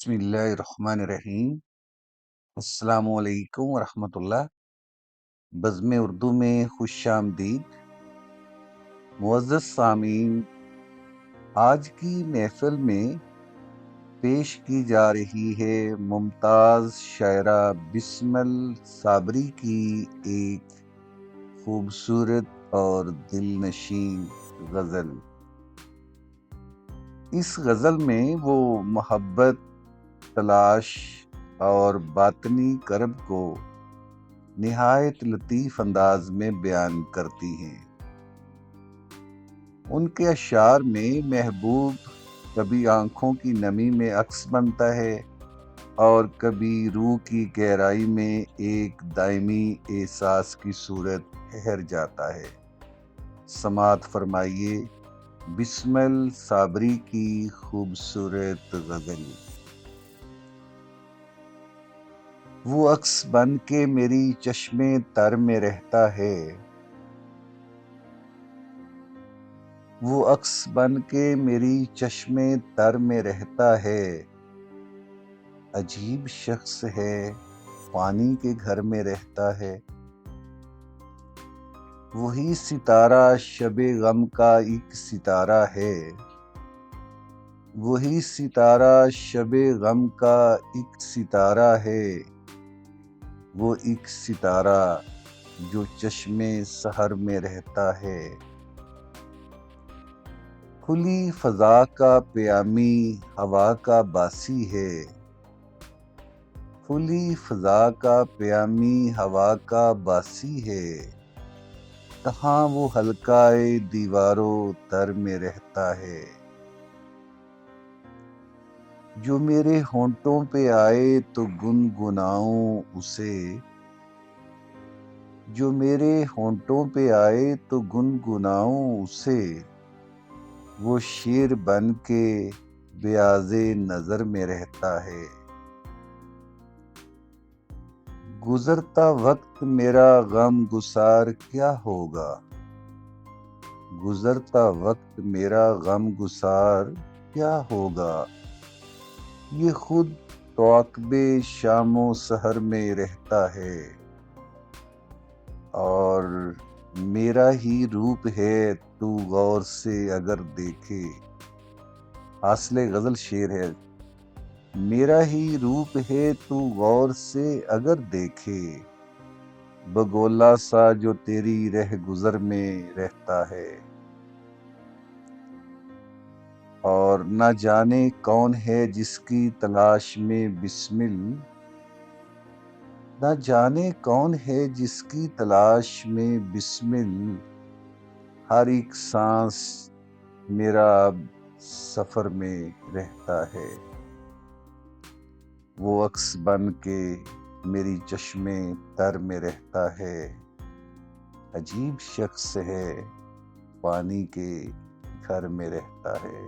بسم اللہ الرحمن الرحیم۔ السلام علیکم ورحمۃ اللہ۔ بزم اردو میں خوش آمدید معزز سامعین۔ آج کی محفل میں پیش کی جا رہی ہے ممتاز شاعرہ بسمل صابری کی ایک خوبصورت اور دل نشین غزل۔ اس غزل میں وہ محبت، تلاش اور باطنی کرب کو نہایت لطیف انداز میں بیان کرتی ہیں۔ ان کے اشعار میں محبوب کبھی آنکھوں کی نمی میں عکس بنتا ہے اور کبھی روح کی گہرائی میں ایک دائمی احساس کی صورت ٹھہر جاتا ہے۔ سماعت فرمائیے بسمل صابری کی خوبصورت غزل۔ وہ عکس بن کے میری چشمے تر میں رہتا ہے، وہ عکس بن کے میری چشمے تر میں رہتا ہے، عجیب شخص ہے پانی کے گھر میں رہتا ہے۔ وہی ستارہ شب غم کا ایک ستارہ ہے، وہی ستارہ شب غم کا ایک ستارہ ہے، وہ ایک ستارہ جو چشمے سحر میں رہتا ہے۔ کھلی فضا کا پیامی ہوا کا باسی ہے، کھلی فضا کا پیامی ہوا کا باسی ہے، کہاں وہ حلقۂ دیواروں در میں رہتا ہے۔ جو میرے ہونٹوں پہ آئے تو گنگناؤں اسے، جو میرے ہونٹوں پہ آئے تو گنگناؤں اسے، وہ شیر بن کے بیاض نظر میں رہتا ہے۔ گزرتا وقت میرا غم گسار کیا ہوگا، گزرتا وقت میرا غم گسار کیا ہوگا، یہ خود تعاقب شام و سحر میں رہتا ہے، اور میرا ہی روپ ہے تو غور سے اگر دیکھے۔ حاصل غزل شعر ہے۔ میرا ہی روپ ہے تو غور سے اگر دیکھے، بگولا سا جو تیری رہ گزر میں رہتا ہے، اور نہ جانے کون ہے جس کی تلاش میں بسمل، نہ جانے کون ہے جس کی تلاش میں بسمل، ہر ایک سانس میرا اب سفر میں رہتا ہے۔ وہ عکس بن کے میری چشمے تر میں رہتا ہے، عجیب شخص ہے پانی کے گھر میں رہتا ہے۔